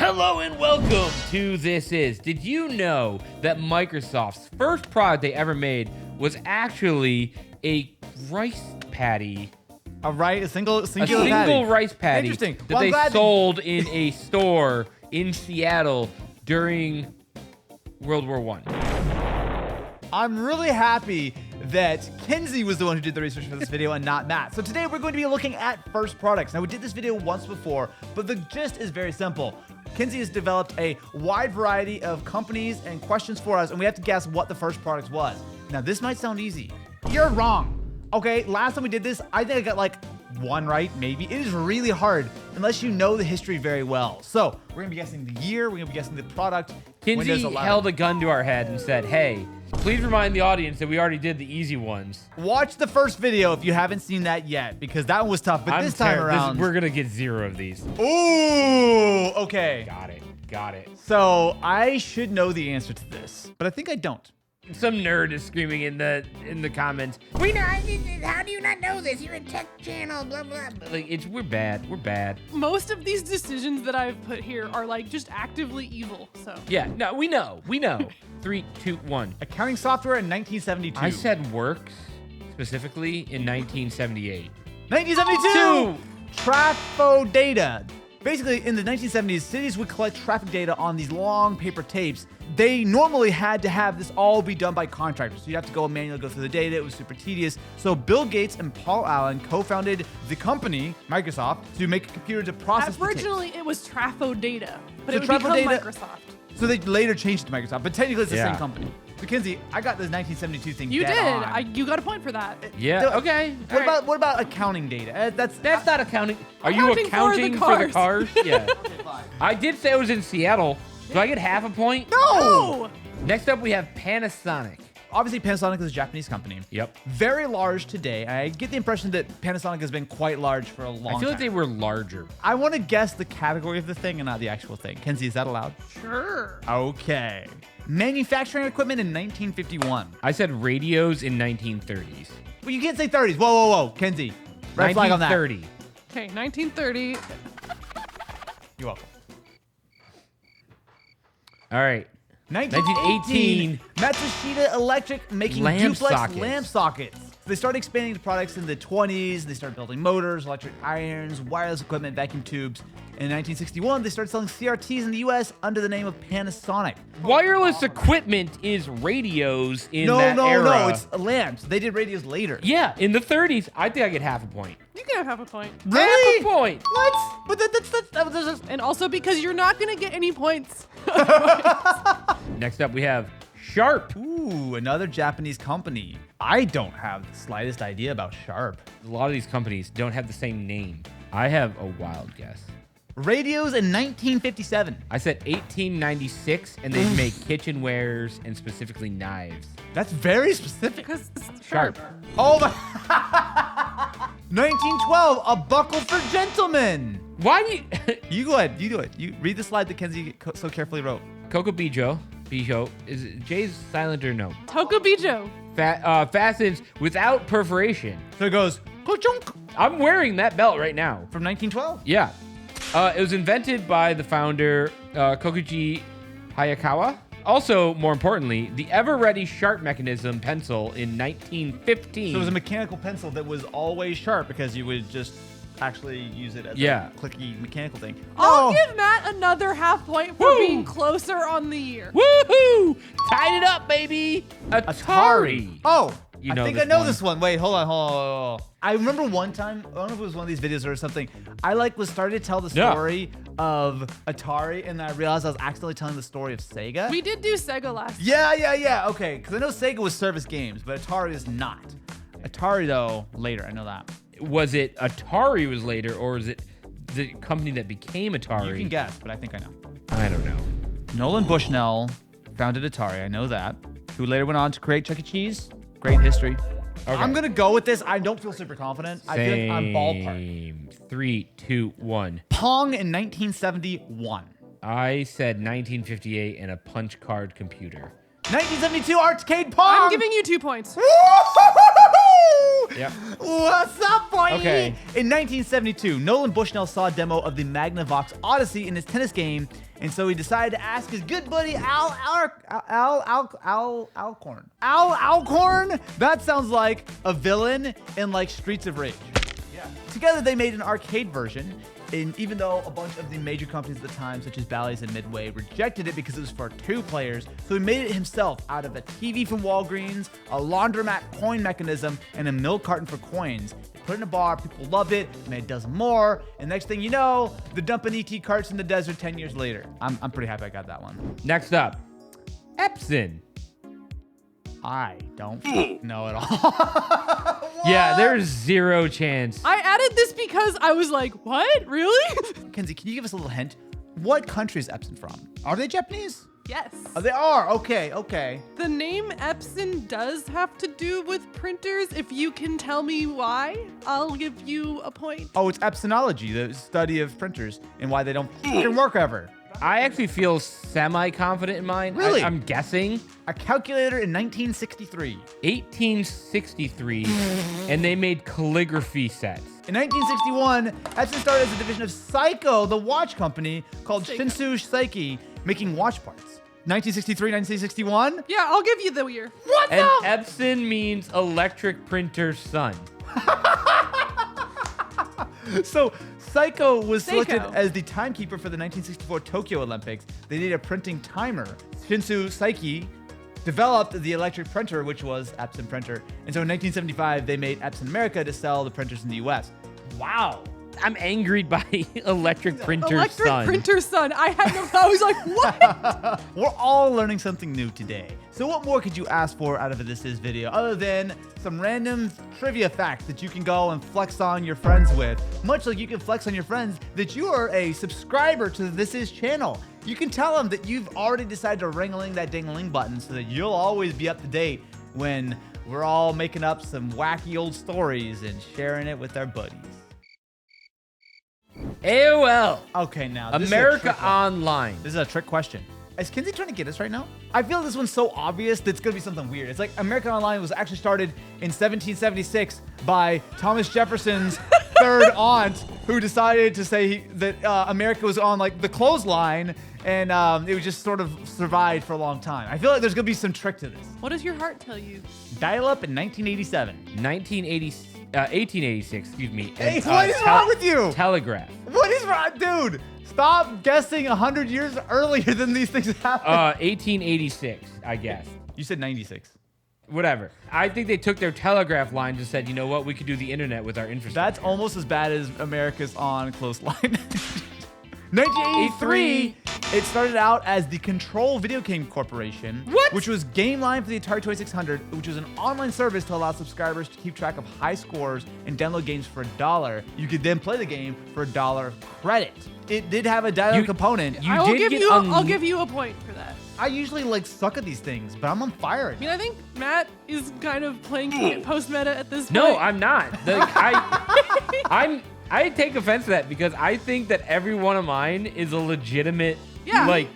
Hello and welcome to This Is. Did you know that Microsoft's first product they ever made was actually a rice patty? A single single rice patty Interesting. that they sold in a store in Seattle during World War I. I'm really happy that Kenzie was the one who did the research for this video and not Matt. So today we're going to be looking at first products. Now we did this video once before, but the gist is very simple. Kenzie has developed a wide variety of companies and questions for us, and we have to guess what the first product was. Now this might sound easy. You're wrong. Okay, last time we did this, I think I got like one right, maybe. It is really hard unless you know the history very well. So we're gonna be guessing the year, we're gonna be guessing the product. Kenzie held a gun to our head and said, hey, please remind the audience that we already did the easy ones. Watch the first video if you haven't seen that yet, because that one was tough. But this time around, we're gonna get 0 of these. Ooh, okay. Got it. So I should know the answer to this, but I think I don't. Some nerd is screaming in the comments. We know. How do you not know this? You're a tech channel. Blah blah. Like we're bad. We're bad. Most of these decisions that I've put here are like just actively evil. So yeah, no, we know. 3, 2, 1. Accounting software in 1972. I said Works specifically in 1978. 1972. Trafo data. Basically, in the 1970s, cities would collect traffic data on these long paper tapes. They normally had to have this all be done by contractors. So you'd have to go manually go through the data. It was super tedious. So Bill Gates and Paul Allen co-founded the company, Microsoft, to make a computer to process the tapes. Originally, it was Trafo Data, but So it would become Trafo Data- Microsoft. So they later changed it to Microsoft, but technically it's the Yeah. same company. Mackenzie, I got this 1972 thing You dead did. on. You got a point for that. Yeah. Okay. What about accounting data? That's not accounting. Are you accounting for the cars? Yeah. I did say it was in Seattle. Do I get half a point? No. Next up, we have Panasonic. Obviously, Panasonic is a Japanese company. Yep. Very large today. I get the impression that Panasonic has been quite large for a long time. I feel like they were larger. I want to guess the category of the thing and not the actual thing. Kenzie, is that allowed? Sure. Okay. Manufacturing equipment in 1951. I said radios in 1930s. Well, you can't say 30s. Whoa. Kenzie, red flag on that. 1930. Okay, 1930. You're welcome. All right. 1918. Matsushita Electric making Lamp duplex sockets. lamp sockets. They started expanding the products in the 20s. They started building motors, electric irons, wireless equipment, vacuum tubes. In 1961, they started selling CRTs in the US under the name of Panasonic. Wireless equipment is radios in that era. No, it's lamps. They did radios later. Yeah, in the 30s. I think I get half a point. You can have a point. Really? Half a point. What? But that's And also because you're not going to get any points. Next up, we have Sharp. Ooh, another Japanese company. I don't have the slightest idea about Sharp. A lot of these companies don't have the same name. I have a wild guess. Radios in 1957. I said 1896, and they make kitchenwares and specifically knives. That's very specific. Because it's Sharp. Oh my. 1912, a buckle for gentlemen. Why do you... You go ahead. You do it. You read the slide that Kenzie so carefully wrote. Coco Bijo. Is it J's silent or no? Tokubijo. Fastens without perforation. So it goes, ka-chunk, I'm wearing that belt right now. from 1912. Yeah. It was invented by the founder, Kokuji Hayakawa. Also, more importantly, the ever-ready sharp mechanism pencil in 1915. So it was a mechanical pencil that was always sharp because you would just actually use it as a clicky mechanical thing. I'll give Matt another half point for being closer on the year. Woohoo! Tied it up, baby! Atari. Oh, You know I think this I know one. this one. Wait, hold on. I remember one time, I don't know if it was one of these videos or something, I was starting to tell the story of Atari, and then I realized I was accidentally telling the story of Sega. We did do Sega last. Yeah. Okay, because I know Sega was service games, but Atari is not. Atari, though, later. I know that. Was it Atari was later, or was it the company that became Atari? You can guess, but I think I know. I don't know. Nolan Bushnell founded Atari. I know that. Who later went on to create Chuck E. Cheese. Great history. Okay. I'm going to go with this. I don't feel super confident. I feel like I'm ballpark. 3, 2, 1. Pong in 1971. I said 1958 and a punch card computer. 1972 arcade Pong. I'm giving you 2 points. Woo-hoo-hoo-hoo-hoo! Yep. What's up, boy? Okay. In 1972, Nolan Bushnell saw a demo of the Magnavox Odyssey in his tennis game, and so he decided to ask his good buddy Al Alcorn. Al Alcorn? That sounds like a villain in like Streets of Rage. Yeah. Together they made an arcade version. And even though a bunch of the major companies at the time, such as Bally's and Midway, rejected it because it was for 2 players, so he made it himself out of a TV from Walgreens, a laundromat coin mechanism, and a milk carton for coins. They put it in a bar, people loved it, made a dozen more, and next thing you know, they're dumping ET carts in the desert 10 years later. I'm pretty happy I got that one. Next up, Epson. I don't know at all. Yeah, there's 0 chance. I added this because I was like, what? Really? Kenzie, can you give us a little hint? What country is Epson from? Are they Japanese? Yes. Oh, they are. Okay. The name Epson does have to do with printers. If you can tell me why, I'll give you a point. Oh, it's Epsonology, the study of printers and why they don't freaking work ever. I actually feel semi-confident in mine. Really? I'm guessing A calculator in 1963. 1863, and they made calligraphy sets. In 1961, Epson started as a division of Seiko, the watch company, called Seiko. Shinsu Seiki, making watch parts. 1963, 1961? Yeah, I'll give you the year. What And the? Epson means electric printer's son. So Seiko was selected Seiko. as the timekeeper for the 1964 Tokyo Olympics. They needed a printing timer. Shinsu Seiki developed the electric printer, which was Epson printer. And so in 1975, they made Epson America to sell the printers in the US. Wow. I'm angered by electric printer's Electric son. printer's son. I had no. I was like, what? We're all learning something new today. So what more could you ask for out of a This Is video other than some random trivia facts that you can go and flex on your friends with? Much like you can flex on your friends that you are a subscriber to the This Is channel. You can tell them that you've already decided to ring-a-ling that ding-a-ling button so that you'll always be up to date when we're all making up some wacky old stories and sharing it with our buddies. AOL. Okay, now this is a America trick one. Online. This is a trick question. Is Kinsey trying to get us right now? I feel this one's so obvious that it's gonna be something weird. It's like American Online was actually started in 1776 by Thomas Jefferson's third aunt, who decided to say that America was on like the clothesline, and it was just sort of survived for a long time. I feel like there's gonna be some trick to this. What does your heart tell you? Dial-up in 1987. 1886, excuse me. Hey, and, what is wrong with you? Telegraph. What is wrong, dude? Stop guessing 100 years earlier than these things happen. 1886, I guess. You said 96. Whatever. I think they took their telegraph lines and said, you know what, we could do the internet with our infrastructure. That's almost as bad as America's on Clothesline. 1983, it started out as the Control Video Game Corporation, which was Game Line for the Atari 2600, which was an online service to allow subscribers to keep track of high scores and download games for $1. You could then play the game for $1 credit. It did have a dial-up component. I'll give you a point for that. I usually like suck at these things, but I'm on fire. I mean, I think Matt is kind of playing post meta at this point. No, I'm not. I take offense to that because I think that every one of mine is a legitimate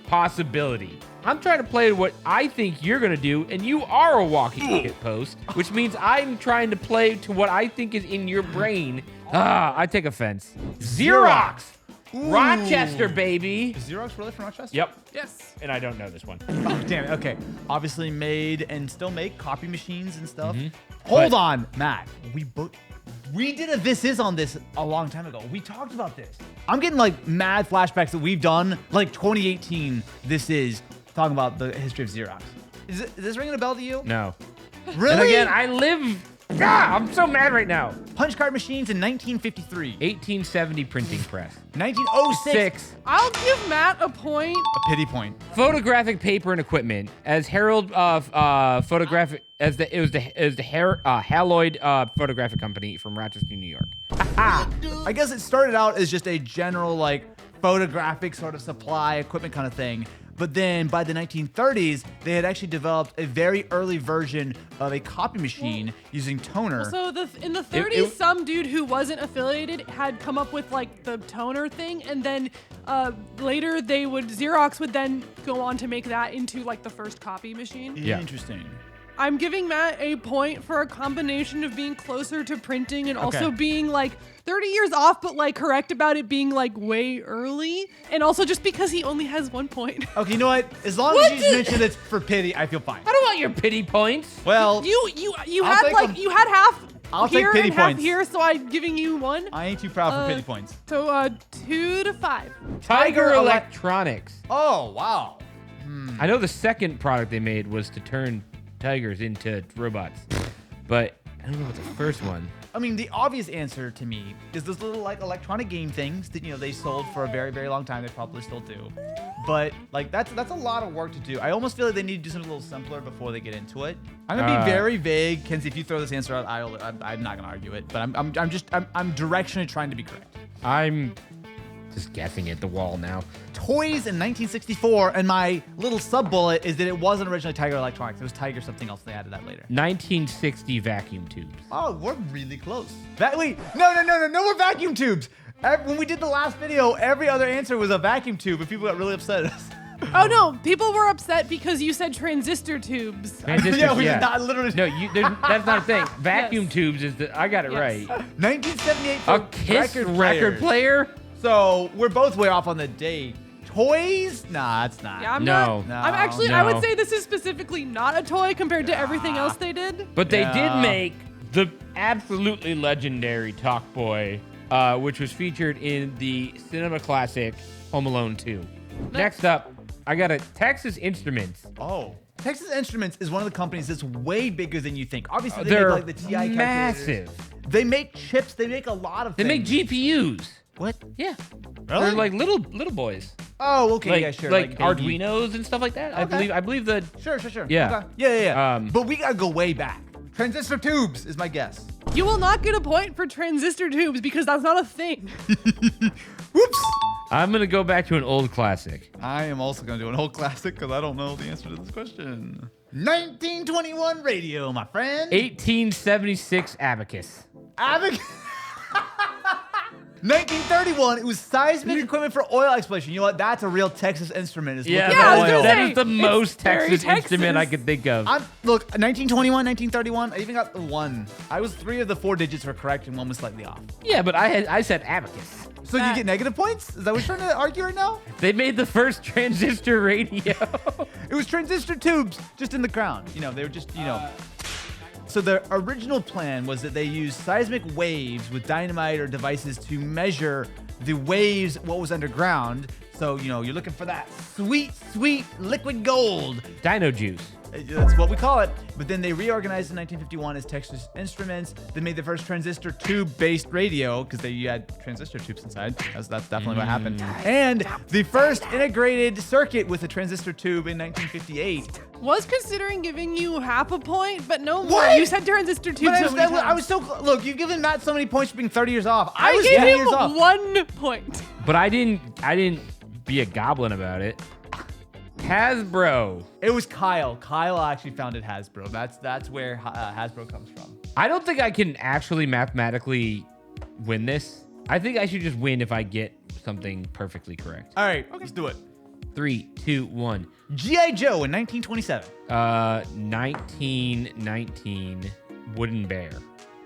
possibility. I'm trying to play what I think you're gonna do, and you are a walking shit post, which means I'm trying to play to what I think is in your brain. I take offense. Xerox. Ooh. Rochester, baby. Is Xerox really from Rochester? Yep. Yes. And I don't know this one. Oh, damn it. Okay. Obviously made and still make copy machines and stuff. Mhm. Hold on, Matt. We did a This Is on this a long time ago. We talked about this. I'm getting like mad flashbacks that we've done, like 2018 This Is, talking about the history of Xerox. Is this ringing a bell to you? No. Really? And again, I live... I'm so mad right now. Punch card machines in 1953. 1870 printing press. 1906. I'll give Matt a point. A pity point. Photographic paper and equipment, as Herald Photographic, it was the Haloid Photographic Company from Rochester, New York. I guess it started out as just a general like photographic sort of supply equipment kind of thing. But then by the 1930s, they had actually developed a very early version of a copy machine using toner. So in the 30s, some dude who wasn't affiliated had come up with like the toner thing, and then later Xerox would then go on to make that into like the first copy machine. Yeah. Interesting. I'm giving Matt a point for a combination of being closer to printing and also being like 30 years off, but like correct about it being like way early. And also just because he only has 1 point. Okay, you know what? As long as you mention it's for pity, I feel fine. I don't want your pity points. Well, You I'll had take like 'em. you had half I'll here take pity and half points. here, so I'm giving you 1. I ain't too proud for pity points. So 2 to 5. Tiger Ele- Electronics. Oh, wow. I know the second product they made was to turn tigers into robots, but I don't know what the first one. I mean, the obvious answer to me is those little like electronic game things that they sold for a very, very long time. They probably still do, but like that's a lot of work to do. I almost feel like they need to do something a little simpler before they get into it. I'm gonna be very vague, Kenzie. If you throw this answer out, I'm not gonna argue it, but I'm directionally trying to be correct. I'm just guessing at the wall now. Toys in 1964, and my little sub bullet is that it wasn't originally Tiger Electronics. It was Tiger something else. They added that later. 1960 vacuum tubes. Oh, we're really close. Wait, no more vacuum tubes. When we did the last video, every other answer was a vacuum tube, and people got really upset at us. Oh no, people were upset because you said transistor tubes. Transistors, Yeah, we yeah. did not literally. No, that's not a thing. Vacuum tubes is I got it Yes. right. 1978 for A Kiss record players. player? So we're both way off on the date. Toys? Nah, it's not. Yeah, I'm No. not. I'm actually. No. I would say this is specifically not a toy compared to everything else they did. But they Yeah. did make the absolutely legendary Talk Boy, which was featured in the cinema classic Home Alone 2. Next up, I got a Texas Instruments. Oh. Texas Instruments is one of the companies that's way bigger than you think. Obviously, they They're make like the TI calculators. massive. They make chips. They make a lot of They make things. GPUs. What? Yeah. Really? They're like little boys. Oh, okay, Like, yeah, sure. like baby- Arduinos and stuff like that. Okay. I believe the Sure. Yeah. Okay. Yeah. Um, But we gotta go way back. Transistor tubes is my guess. You will not get a point for transistor tubes because that's not a thing. Whoops. I'm gonna go back to an old classic. I am also gonna do an old classic because I don't know the answer to this question. 1921 radio, my friend. 1876 Abacus. Abic. 1931, it was seismic equipment for oil exploration. You know what? That's a real Texas instrument. Is Yeah, looking I at was gonna oil. that say, is the it's most very Texas instrument I Texas. could think of. Look, 1921, 1931, I even got the one. I was 3 of the 4 digits were correct and 1 was slightly off. Yeah, but I said Abacus. So you get negative points? Is that what you're trying to argue right now? They made the first transistor radio. It was transistor tubes just in the ground. They were just, So the original plan was that they used seismic waves with dynamite or devices to measure the waves, what was underground. So, you're looking for that sweet, sweet liquid gold. Dino juice. That's what we call it. But then they reorganized in 1951 as Texas Instruments. They made the first transistor tube-based radio because they had transistor tubes inside. That's definitely what happened. And the first integrated circuit with a transistor tube in 1958. Was considering giving you half a point, but no more. What? You said transistor tubes. But so many I times. was so look. You've given Matt so many points for being 30 years off. I was gave 10 him years off. 1 point. But I didn't be a goblin about it. Hasbro. It was Kyle. Kyle actually founded Hasbro. That's where Hasbro comes from. I don't think I can actually mathematically win this. I think I should just win if I get something perfectly correct. All right, let's do it. 3, 2, 1. G.I. Joe in 1927. 1919 Wooden Bear.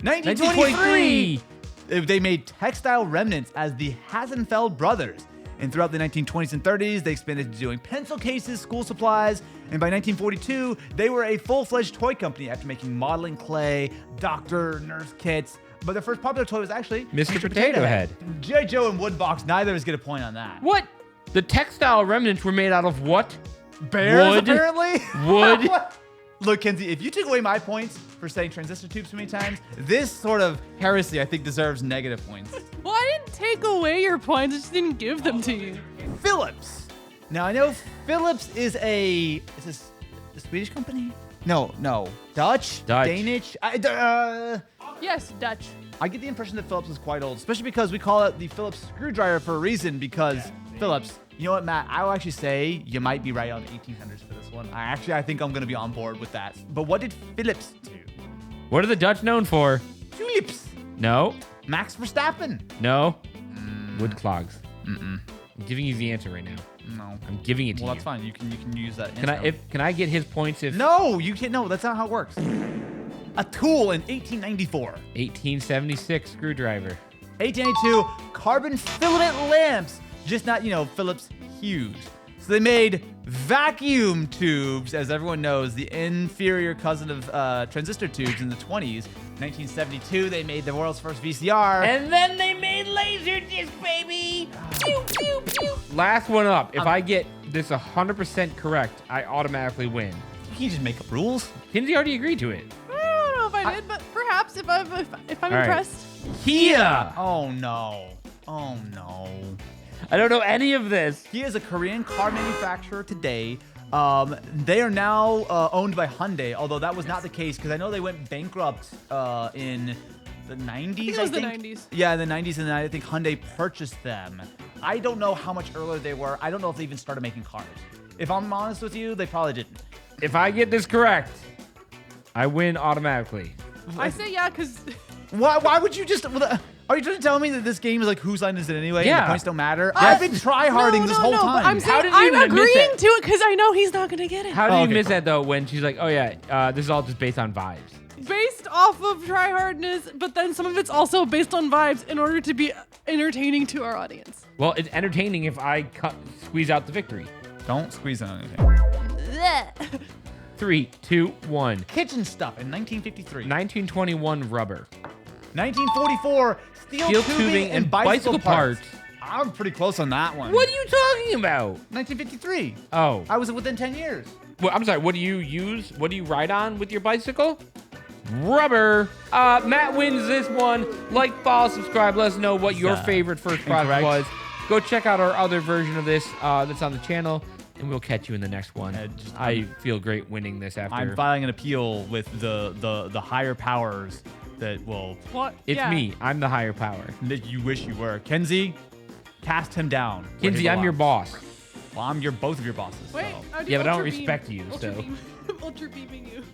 1923. They made textile remnants as the Hasenfeld brothers. And throughout the 1920s and 30s, they expanded to doing pencil cases, school supplies, and by 1942, they were a full-fledged toy company after making modeling clay, doctor, nurse kits. But their first popular toy was actually Mr. Potato Head. G.I. Joe and Woodbox, neither of us get a point on that. What? The textile remnants were made out of what? Bears, Wood. apparently? Wood. Look, Kenzie, if you took away my points for saying transistor tubes so many times, this sort of heresy, I think, deserves negative points. Well, I didn't take away your points. I just didn't give them to you. Philips. Now, I know Philips is a Swedish company? No. Dutch? Dutch. Danish? Yes, Dutch. I get the impression that Philips is quite old, especially because we call it the Philips screwdriver for a reason, because Philips. You know what, Matt? I will actually say you might be right on the 1800s for this one. I think I'm going to be on board with that. But what did Philips do? What are the Dutch known for? Tulips. No. Max Verstappen. No. Wood clogs. I'm giving you the answer right now. No. I'm giving it to Well, you. that's fine. You can use that. Can I get his points if No, you can't. No, that's not how it works. A tool in 1894. 1876 screwdriver. 1882, carbon filament lamps. Just not, Philips Hues. So they made vacuum tubes, as everyone knows, the inferior cousin of transistor tubes in the 20s. 1972, they made the world's first VCR. And then they made Laserdisc, baby. Pew, pew, pew. Last one up. If I get this 100% correct, I automatically win. You can't just make up rules. Kinsey already agreed to it. I don't know if I did, but perhaps if I'm right. impressed. Kia. Oh, no. Oh, no. I don't know any of this. Kia is a Korean car manufacturer today. They are now owned by Hyundai, although that was not the case because I know they went bankrupt in the 90s. I think it was the 90s. Yeah, in the 90s, and I think Hyundai purchased them. I don't know how much earlier they were. I don't know if they even started making cars. If I'm honest with you, they probably didn't. If I get this correct, I win automatically. I say yeah, because Why would you just... Are you trying to tell me that this game is like, whose line is it anyway? Yeah. And the points don't matter? I've been try-harding this whole time. But I'm saying did you I'm miss agreeing it? to it because I know he's not going to get it. How did Oh, you okay, miss cool. that though when she's like, oh yeah, this is all just based on vibes? Based off of try-hardness, but then some of it's also based on vibes in order to be entertaining to our audience. Well, it's entertaining if I squeeze out the victory. Don't squeeze on anything. Blech. 3, 2, 1. Kitchen stuff in 1953. 1921 rubber. 1944, steel tubing and bicycle parts. I'm pretty close on that one. What are you talking about? 1953. Oh. I was within 10 years. Well, I'm sorry, what do you use? What do you ride on with your bicycle? Rubber. Matt wins this one. Like, follow, subscribe. Let us know what your favorite first product incorrect. was. Go check out our other version of this that's on the channel, and we'll catch you in the next one. I feel great winning this after. I'm filing an appeal with the higher powers that will... What? It's Yeah. me. I'm the higher power. that you wish you were. Kenzie, cast him down. where he Kinsey, I'm your belongs. boss. Well, I'm both of your bosses. Wait. so. I'll do Yeah, but I don't ultra beam. respect you, Ultra so. beam. Ultra beaming you.